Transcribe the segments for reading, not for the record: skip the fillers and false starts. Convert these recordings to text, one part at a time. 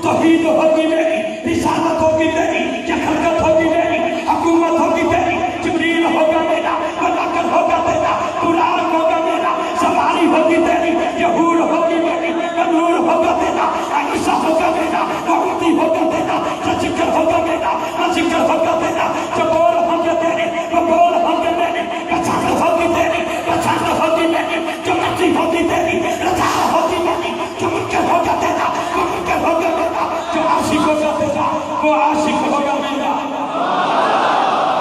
توحید ہوگی میری، رسالت ہوگی میری، یہ خلقت ہوگی میری، حکومت ہوگی میری، جبریل ہوگا میرا، ملائکہ ہوگا میرا، قرآن ہوگا میرا، سواری ہوگی میری، یہور ہوگی میری، نور ہوگا میرا، عیسیٰ ہوگا میرا، مہدی ہوگا میرا، ذکر ہوگا میرا، ذکر ہوگا میرا، جبور ہوگا تیرے، ببور ہوگا میرے، پسند ہوگی تیری، پسند ہوگی میری، جو مرضی ہوگی تیری، رضا ہوگی میری، جو منکر ہوگا تیرا، وہ منکر ہوگا میرا، جو عاشق ہوگا تیرا، وہ عاشق ہوگا میرا۔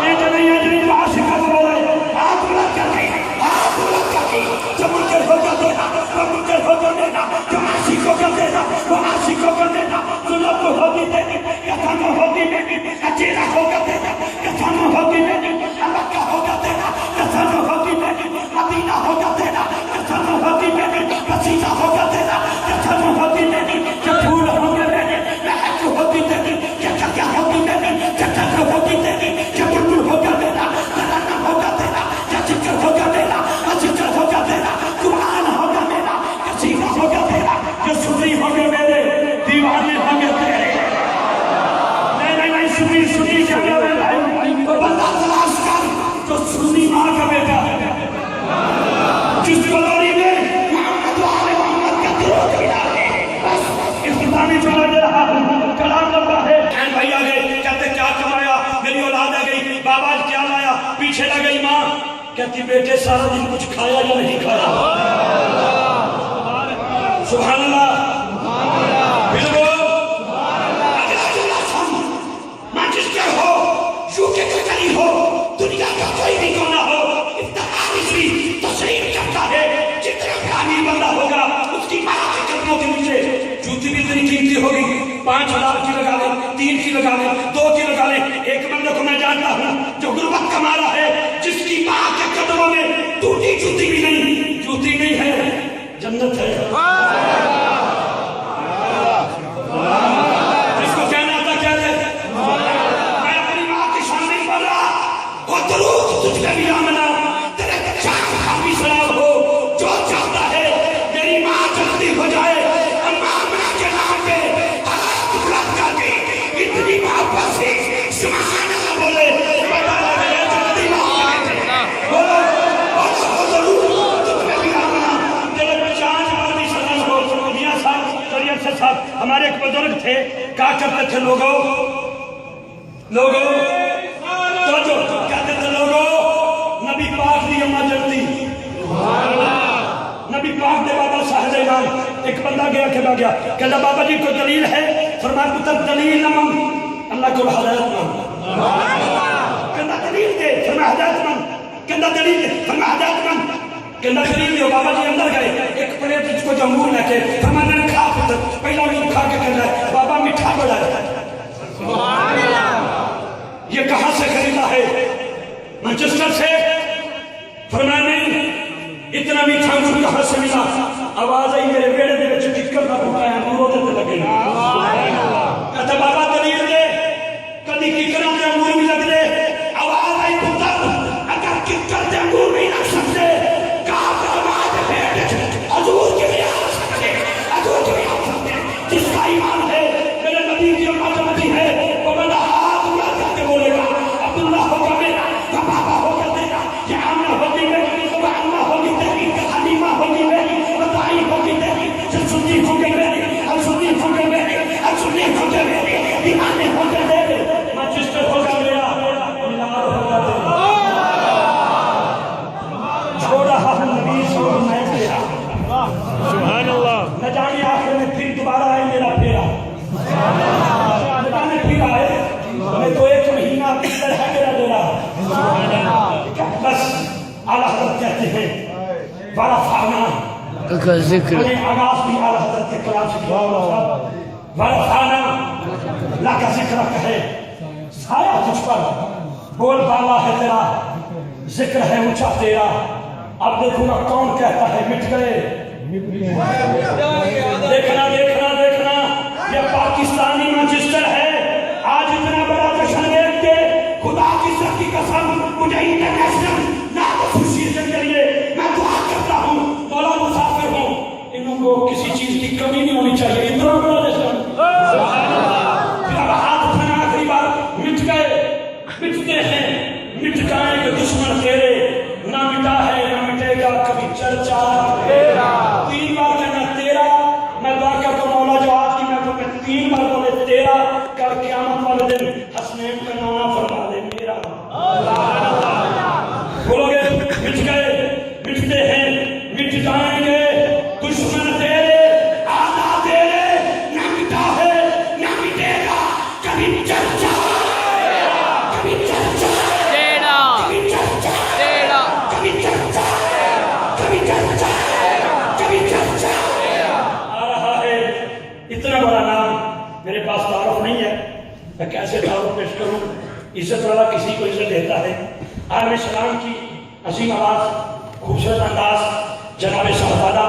ایک نہیں ہے جو عاشق ہوگا میرا، آپ بلند کر دیں، آپ بلند کر دیں، جو منکر ہوگا تیرا، وہ منکر ہوگا میرا، جو عاشق ہوگا تیرا، وہ عاشق ہوگا میرا، ظلم ہوگی تیری، قسم ہوگی میری، اچیرا ہوگا تیرا، قسم ہوگی میری، مکہ ہوگا تیرا، قسم ہوگی میری، مدینہ ہوگا تیرا، قسم ہوگی میری، وسیلہ ہوگا تیرا، قسم ہوگی میری، یہ پھول ہوں گے میرے، مہک ہوگی تیری، یہ جگہ ہوگی میری، یہ جگہ ہوگی تیری، یہ بلبل ہوگا میرا، ترنم ہوگا تیرا، یہ ذکر ہوگا میرا، ذکر ہوگا تیرا، قرآن ہوگا میرا، قصیدہ ہوگا تیرا، یہ سنی ہوں گے میرے، دیوانے ہوں گے تیرے۔ نہیں سنی سنی جگہ میں تو بندہ تلاش کر جو سنی ماں کا بیٹا ہے، جس کلوری میں محمد و آل محمد کا درود ملا ہے، بس اختتامی جملہ دے رہا ہوں، کلام لگا ہے۔ بہن بھائی آ گئے، کہتے کیا کمایا، میری اولاد آ گئی، بابا کیا لایا، پیچھے لگئی ماں، کہتی بیٹے سارا دن کچھ کھایا یا نہیں کھایا؟ سبحان اللہ، بالکل۔ ہو دنیا کا کوئی بھی کونا ہو، افتخار اسی تشریف کرتا ہے، جتنا کامیاب بندہ ہوگا اس کی ماں کے قدموں کے نیچے جوتی بھی اتنی قیمتی ہوگی، 5,000 کی لگا لیں، 3 کی لگا لیں، 2 کی لگا لیں۔ ایک بندے کو میں جانتا ہوں جو غربت کا مارا ہے، جس کی ماں کے قدموں میں ٹوٹی جوتی بھی نہیں، جوتی نہیں ہے، جنت ہے۔ جس کو کہنا تھا کہہ دے، تجھ پہ بھی آمنا، تیرے چاک خامی سلام ہو، جو چاہتا ہے میری ماں جلدی ہو جائے، اماں امنا کے نام پہ حالات بلند کر کے اتنی محبت سے سبحان اللہ بولے، بتا رہے جلدی بولو بولو ضرور، تجھ پہ بھی آمنا، تیرے پہ چاک خامی سلام ہو۔ میاں صاحب شریعت سے صاحب ہمارے ایک بزرگ تھے، کہا کرتے تھے لوگوں کہتے تھے لوگوں نبی پاک دی اماں جلدی، نبی پاک دے بابا صاحب ایمان۔ ایک بندہ گیا کہ گیا کہتا بابا جی کوئی دلیل ہے؟ فرمایا پتر دلیل نہ مانگ، اللہ کو ہدایت مانگ۔ کہتا دلیل دے، فرمایا ہدایت مانگ۔ کہتا دلیل دے، فرمایا ہدایت مانگ۔ کہتا دلیل دے۔ بابا جی اندر گئے، ایک پلیٹ جس کو جمہور لے کے فرمایا میں نے کھا پتر، پہلا بھی کھا کے کہنا ہے بابا میٹھا بڑا ہے۔ یہ کہاں سے خریدا ہے؟ مانچسٹر سے؟ فرمایا نہیں، اتنا میٹھا انگور کہاں سے ملا؟ آواز آئی میرے بیڑے دے وچ ٹکر کا بھوکا ہے، انگور ہوتے تھے لگے نا۔ کہتا بابا دلیل دے، کدی ککراں دے انگور بھی لگ دے۔ آواز آئی پتر اگر ککر دے انگور نہیں لگ سکتے، کہا فرمایا بیٹے حضور کے بھی آ سکتے، حضور کے بھی آ سکتے۔ جس کا ایمان ہے میرے نبی کی اماں جلدی ہے، وہ بندہ ہاتھ اٹھا کر کے بولے گا عبداللہ ہوگا میرا، بابا ہوگا تیرا، یہ آمنہ ہوگی میری، وہ آمنہ ہوگی تیری، حلیمہ ہوگی میری، بتائی ہوگی تیری، جو سنی ہوگی میری، ہم سنی ہوگی میری، ہم سنی ہوگی میری، دیوانے ہوگی میری، مانچسٹر ہوگا میرا، ملار ہوگا تیرا۔ چھوڑ رہا ہوں نبی چھوڑ میں تیرا، سبحان اللہ۔ نہ جانے آخر میں پھر دوبارہ آئے میرا پھیرا، نہ جانے پھر آئے میں تو ایک مہینہ اندر ہے میرا ڈیرا۔ بس اعلیٰ حضرت کہتے ہیں بڑا فانا کا ذکر، آغاز بھی اعلیٰ حضرت کے کلام سے کیا، بڑا فانا لا کا ذکر کہے، سایہ تجھ پر بول بالا ہے تیرا، ذکر ہے اونچا تیرا۔ اب دیکھوں گا کون کہتا ہے مٹ گئے۔ دیکھنا دیکھنا دیکھنا یہ پاکستانی مانچسٹر ہے، آج اتنا بڑا جشن دیکھ کے خدا کی سر کی قسم مجھے انٹرنیشنل نام ایسوسیشن کے لیے میں دعا کرتا ہوں، مولا مسافر ہوں، ان کو کسی چیز کی کمی نہیں ہونی چاہیے، اتنا بڑا جشن جائیں گے دشمن تیرے، نہ مٹا ہے نہ مٹے گا کبھی چرچا تیرا. 3 بار کہنا تیرا. میں دعا کرتا ہوں مولا جو آج کی محفل میں 3 بار بولے تیرا، کل قیامت والے دن حسنین کا نانا فرما دے میرا. بولو گے مٹ گئے، مٹتے ہیں، مٹ جائیں گے دشمن تیرے، آدھا تیرے، نہ مٹا ہے نہ مٹے گا کبھی چرچا کبھی چرچا کبھی چرچا کبھی چرچا کبھی چرچا کبھی چرچا. آ رہا ہے اتنا بڑا نام، میرے پاس تعارف نہیں ہے، میں کیسے تعارف پیش کروں. عزت والا کسی کو عزت دیتا ہے. عالم اسلام کی عظیم آواز، خوبصورت انداز، جناب صاحبزادہ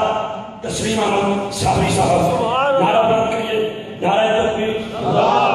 تسلیم احمد صابری صاحب. نعرہ بلند کریے، نعرہ تکبیر.